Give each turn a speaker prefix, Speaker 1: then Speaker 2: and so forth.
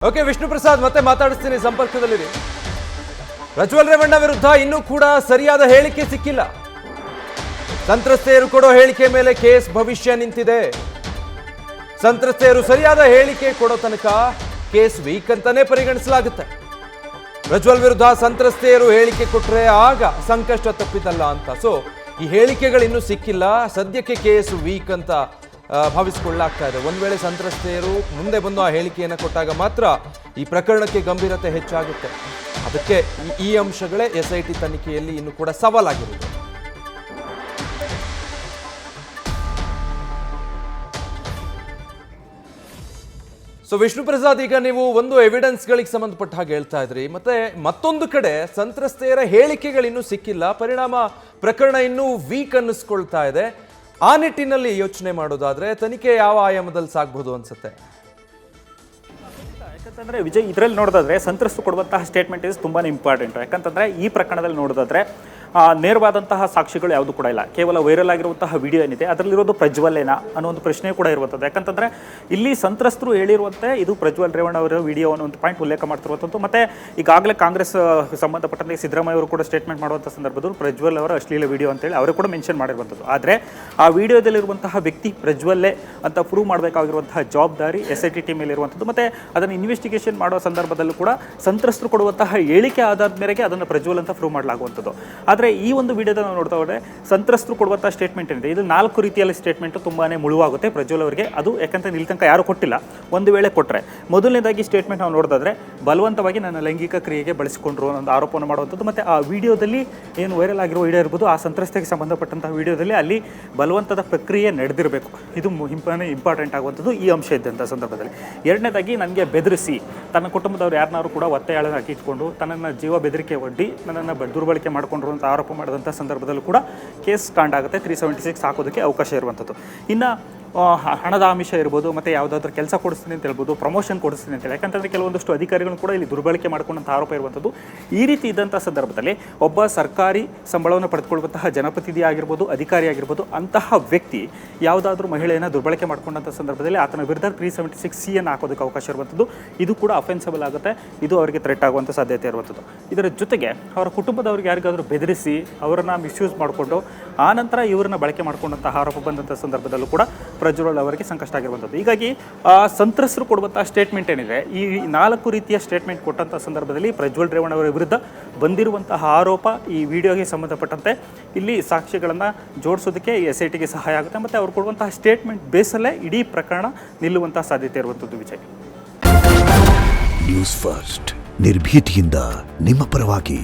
Speaker 1: Okay, Vishnu Prasad ಮತ್ತೆ ಮಾತಾಡಿಸ್ತೀನಿ, ಸಂಪರ್ಕದಲ್ಲಿರಿ. ಪ್ರಜ್ವಲ್ ರೇವಣ್ಣ ವಿರುದ್ಧ ಇನ್ನೂ ಕೂಡ ಸರಿಯಾದ ಹೇಳಿಕೆ ಸಿಕ್ಕಿಲ್ಲ. ಸಂತ್ರಸ್ತೆಯರು ಕೊಡೋ ಹೇಳಿಕೆ ಮೇಲೆ ಕೇಸ್ ಭವಿಷ್ಯ ನಿಂತಿದೆ. ಸಂತ್ರಸ್ತೆಯರು ಸರಿಯಾದ ಹೇಳಿಕೆ ಕೊಡೋ ತನಕ ಕೇಸ್ ವೀಕ್ ಅಂತಾನೆ ಪರಿಗಣಿಸಲಾಗುತ್ತೆ. ಪ್ರಜ್ವಲ್ ವಿರುದ್ಧ ಸಂತ್ರಸ್ತೆಯರು ಹೇಳಿಕೆ ಕೊಟ್ರೆ ಆಗ ಸಂಕಷ್ಟ ತಪ್ಪಿತಲ್ಲ ಅಂತ. ಸೊ ಈ ಹೇಳಿಕೆಗಳು ಇನ್ನೂ ಸಿಕ್ಕಿಲ್ಲ. ಸದ್ಯಕ್ಕೆ ಕೇಸ್ ವೀಕ್ ಅಂತ ಭಾವಿಸಿಕೊಳ್ಳಲಾಗ್ತಾ ಇದೆ. ಒಂದು ವೇಳೆ ಸಂತ್ರಸ್ತೆಯರು ಮುಂದೆ ಬಂದು ಆ ಹೇಳಿಕೆಯನ್ನು ಕೊಟ್ಟಾಗ ಮಾತ್ರ ಈ ಪ್ರಕರಣಕ್ಕೆ ಗಂಭೀರತೆ ಹೆಚ್ಚಾಗುತ್ತೆ. ಅದಕ್ಕೆ ಈ ಅಂಶಗಳೇ SIT ತನಿಖೆಯಲ್ಲಿ ಇನ್ನೂ ಕೂಡ ಸವಾಲಾಗಿರುತ್ತೆ. ಸೊ ವಿಷ್ಣು ಪ್ರಸಾದ್, ಈಗ ನೀವು ಒಂದು ಎವಿಡೆನ್ಸ್ಗಳಿಗೆ ಸಂಬಂಧಪಟ್ಟ ಹಾಗೆ ಹೇಳ್ತಾ ಇದ್ರಿ, ಮತ್ತೆ ಮತ್ತೊಂದು ಕಡೆ ಸಂತ್ರಸ್ತೆಯರ ಹೇಳಿಕೆಗಳಿನ್ನೂ ಸಿಕ್ಕಿಲ್ಲ, ಪರಿಣಾಮ ಪ್ರಕರಣ ಇನ್ನೂ ವೀಕ್ ಅನ್ನಿಸ್ಕೊಳ್ತಾ ಇದೆ. ಆ ನಿಟ್ಟಿನಲ್ಲಿ ಯೋಚನೆ ಮಾಡೋದಾದ್ರೆ ತನಿಖೆ ಯಾವ ಆಯಾಮದಲ್ಲಿ ಸಾಗಬಹುದು ಅನ್ಸುತ್ತೆ?
Speaker 2: ಯಾಕಂತಂದ್ರೆ ವಿಜಯ್, ಇದರಲ್ಲಿ ನೋಡೋದಾದ್ರೆ ಸಂತ್ರಸ್ತರು ಕೊಡುವಂತಹ ಸ್ಟೇಟ್ಮೆಂಟ್ ಇಸ್ ತುಂಬಾ ಇಂಪಾರ್ಟೆಂಟ್. ಯಾಕಂತಂದ್ರೆ ಈ ಪ್ರಕರಣದಲ್ಲಿ ನೋಡೋದಾದ್ರೆ ನೇರವಾದಂತಹ ಸಾಕ್ಷಿಗಳು ಯಾವುದು ಕೂಡ ಇಲ್ಲ. ಕೇವಲ ವೈರಲ್ ಆಗಿರುವಂತಹ ವಿಡಿಯೋ ಏನಿದೆ ಅದರಲ್ಲಿರೋದು ಪ್ರಜ್ವಲ್ಲೇನಾ ಅನ್ನೋ ಒಂದು ಪ್ರಶ್ನೆ ಕೂಡ ಇರುವಂಥದ್ದು. ಯಾಕಂತಂದ್ರೆ ಇಲ್ಲಿ ಸಂತ್ರಸ್ತರು ಹೇಳಿರುವಂತೆ ಇದು ಪ್ರಜ್ವಲ್ ರೇವಣ್ಣ ಅವರ ವಿಡಿಯೋ ಅನ್ನೋ ಒಂದು ಪಾಯಿಂಟ್ ಉಲ್ಲೇಖ ಮಾಡ್ತಿರುವಂಥದ್ದು. ಮತ್ತೆ ಈಗಾಗಲೇ ಕಾಂಗ್ರೆಸ್ ಸಂಬಂಧಪಟ್ಟಂತೆ ಸಿದ್ದರಾಮಯ್ಯ ಅವರು ಕೂಡ ಸ್ಟೇಟ್ಮೆಂಟ್ ಮಾಡುವಂಥ ಸಂದರ್ಭದಲ್ಲಿ ಪ್ರಜ್ವಲ್ ಅವರ ಅಶ್ಲೀಲ ವಿಡಿಯೋ ಅಂತೇಳಿ ಅವರು ಕೂಡ ಮೆನ್ಷನ್ ಮಾಡಿರುವಂಥದ್ದು. ಆದರೆ ಆ ವಿಡಿಯೋದಲ್ಲಿರುವಂತಹ ವ್ಯಕ್ತಿ ಪ್ರಜ್ವಲ್ಲೇ ಅಂತ ಪ್ರೂವ್ ಮಾಡಬೇಕಾಗಿರುವಂತಹ ಜವಾಬ್ದಾರಿ SIT ಟೀಮ್ ಮೇಲೆ ಇರುವಂಥದ್ದು. ಮತ್ತೆ ಅದನ್ನು ಇನ್ವೆಸ್ಟಿಗೇಷನ್ ಮಾಡುವ ಸಂದರ್ಭದಲ್ಲೂ ಕೂಡ ಸಂತ್ರಸ್ತರು ಕೊಡುವಂತಹ ಹೇಳಿಕೆ ಆಧಾರದ ಮೇರೆಗೆ ಅದನ್ನು ಪ್ರಜ್ವಲ್ ಅಂತ ಪ್ರೂವ್ ಮಾಡಲಾಗುವಂಥದ್ದು. ಆದರೆ ಈ ಒಂದು ವಿಡಿಯೋದ ನಾವು ನೋಡ್ತಾ ಹೋದರೆ ಸಂತ್ರಸ್ತರು ಕೊಡುವಂತಹ ಸ್ಟೇಟ್ಮೆಂಟ್ ಏನಿದೆ ಇದು 4 ರೀತಿಯಲ್ಲಿ ಸ್ಟೇಟ್ಮೆಂಟ್ ತುಂಬಾ ಮುಳುವಾಗುತ್ತೆ ಪ್ರಜ್ವಲ್ ಅವರಿಗೆ. ಅದು ಯಾಕಂತ ಇಲ್ಲಿ ತನಕ ಯಾರು ಕೊಟ್ಟಿಲ್ಲ. ಒಂದು ವೇಳೆ ಕೊಟ್ಟರೆ ಮೊದಲನೇದಾಗಿ ಸ್ಟೇಟ್ಮೆಂಟ್ ನಾವು ನೋಡೋದಾದ್ರೆ ಬಲವಂತವಾಗಿ ನನ್ನ ಲೈಂಗಿಕ ಕ್ರಿಯೆಗೆ ಬಳಸಿಕೊಂಡ್ರು ಅನ್ನೋ ಆರೋಪವನ್ನು ಮಾಡುವಂಥದ್ದು. ಮತ್ತು ಆ ವಿಡಿಯೋದಲ್ಲಿ ಏನು ವೈರಲ್ ಆಗಿರೋ ವಿಡಿಯೋ ಇರ್ಬೋದು, ಆ ಸಂತ್ರಸ್ತೆಗೆ ಸಂಬಂಧಪಟ್ಟಂತಹ ವಿಡಿಯೋದಲ್ಲಿ ಅಲ್ಲಿ ಬಲವಂತದ ಪ್ರಕ್ರಿಯೆ ನಡೆದಿರಬೇಕು. ಇದು ಇಂಪಾರ್ಟೆಂಟ್ ಆಗುವಂಥದ್ದು ಈ ಅಂಶ ಇದ್ದಂಥ ಸಂದರ್ಭದಲ್ಲಿ. ಎರಡನೇದಾಗಿ ನನಗೆ ಬೆದರಿಸಿ ತನ್ನ ಕುಟುಂಬದವ್ರು ಯಾರನ್ನಾರು ಕೂಡ ಒತ್ತೆಯಾಳಾಗಿ ಇಟ್ಕೊಂಡು ತನ್ನನ್ನು ಜೀವ ಬೆದರಿಕೆ ಒಡ್ಡಿ ನನ್ನನ್ನು ದುರ್ಬಳಕೆ ಮಾಡಿಕೊಂಡ್ರು ಅಂತ ಆರೋಪ ಮಾಡಿದಂಥ ಸಂದರ್ಭದಲ್ಲೂ ಕೂಡ ಕೇಸ್ ಸ್ಟ್ಯಾಂಡ್ ಆಗುತ್ತೆ. 376 ಹಾಕೋದಕ್ಕೆ ಅವಕಾಶ ಇರುವಂಥದ್ದು. ಇನ್ನು ಹಣದ ಆಮಿಷ ಇರ್ಬೋದು, ಮತ್ತು ಯಾವುದಾದ್ರೂ ಕೆಲಸ ಕೊಡಿಸ್ತೀನಿ ಅಂತ ಹೇಳ್ಬೋದು, ಪ್ರಮೋಷನ್ ಕೊಡಿಸ್ತೀನಿ ಅಂತೇಳಿ. ಯಾಕಂತಂದರೆ ಕೆಲವೊಂದಷ್ಟು ಅಧಿಕಾರಿಗಳು ಕೂಡ ಇಲ್ಲಿ ದುರ್ಬಳಕೆ ಮಾಡ್ಕೊಂಡಂಥ ಆರೋಪ ಇರುವಂಥದ್ದು. ಈ ರೀತಿ ಇದ್ದಂಥ ಸಂದರ್ಭದಲ್ಲಿ ಒಬ್ಬ ಸರ್ಕಾರಿ ಸಂಬಳವನ್ನು ಪಡೆದುಕೊಳ್ಳುವಂತಹ ಜನಪ್ರತಿನಿಧಿ ಆಗಿರ್ಬೋದು, ಅಧಿಕಾರಿ ಆಗಿರ್ಬೋದು, ಅಂತಹ ವ್ಯಕ್ತಿ ಯಾವುದಾದ್ರೂ ಮಹಿಳೆಯನ್ನು ದುರ್ಬಳಕೆ ಮಾಡ್ಕೊಂಡಂಥ ಸಂದರ್ಭದಲ್ಲಿ ಆತನ ವಿರುದ್ಧ 376C ಹಾಕೋದಕ್ಕೆ ಅವಕಾಶ ಇರುವಂಥದ್ದು. ಇದು ಕೂಡ ಅಫೆನ್ಸಬಲ್ ಆಗುತ್ತೆ. ಇದು ಅವರಿಗೆ ಥ್ರೆಟ್ ಆಗುವಂಥ ಸಾಧ್ಯತೆ ಇರುವಂಥದ್ದು. ಇದರ ಜೊತೆಗೆ ಅವರ ಕುಟುಂಬದವರಿಗೆ ಯಾರಿಗಾದರೂ ಬೆದರಿಸಿ ಅವರನ್ನು ಮಿಸ್ಯೂಸ್ ಮಾಡಿಕೊಂಡು ಆನಂತರ ಇವರನ್ನ ಬಳಕೆ ಮಾಡ್ಕೊಂಡಂತಹ ಆರೋಪ ಬಂದಂಥ ಸಂದರ್ಭದಲ್ಲೂ ಕೂಡ ಪ್ರಜ್ವಲ್ ಅವರಿಗೆ ಸಂಕಷ್ಟ ಆಗಿರುವಂಥದ್ದು. ಹೀಗಾಗಿ ಸಂತ್ರಸ್ತರು ಕೊಡುವಂತಹ ಸ್ಟೇಟ್ಮೆಂಟ್ ಏನಿದೆ ಈ 4 ರೀತಿಯ ಸ್ಟೇಟ್ಮೆಂಟ್ ಕೊಟ್ಟಂಥ ಸಂದರ್ಭದಲ್ಲಿ ಪ್ರಜ್ವಲ್ ರೇವಣ್ಣ ಅವರ ವಿರುದ್ಧ ಬಂದಿರುವಂತಹ ಆರೋಪ ಈ ವಿಡಿಯೋಗೆ ಸಂಬಂಧಪಟ್ಟಂತೆ ಇಲ್ಲಿ ಸಾಕ್ಷಿಗಳನ್ನು ಜೋಡಿಸೋದಕ್ಕೆ SITಗೆ ಸಹಾಯ ಆಗುತ್ತೆ. ಮತ್ತು ಅವರು ಕೊಡುವಂತಹ ಸ್ಟೇಟ್ಮೆಂಟ್ ಬೇಸಲ್ಲೇ ಇಡೀ ಪ್ರಕರಣ ನಿಲ್ಲುವಂತಹ ಸಾಧ್ಯತೆ ಇರುವಂಥದ್ದು. ವಿಜಯ್,
Speaker 3: ನ್ಯೂಸ್ ಫಸ್ಟ್ ನಿರ್ಭೀತಿಯಿಂದ ನಿಮ್ಮ ಪರವಾಗಿ.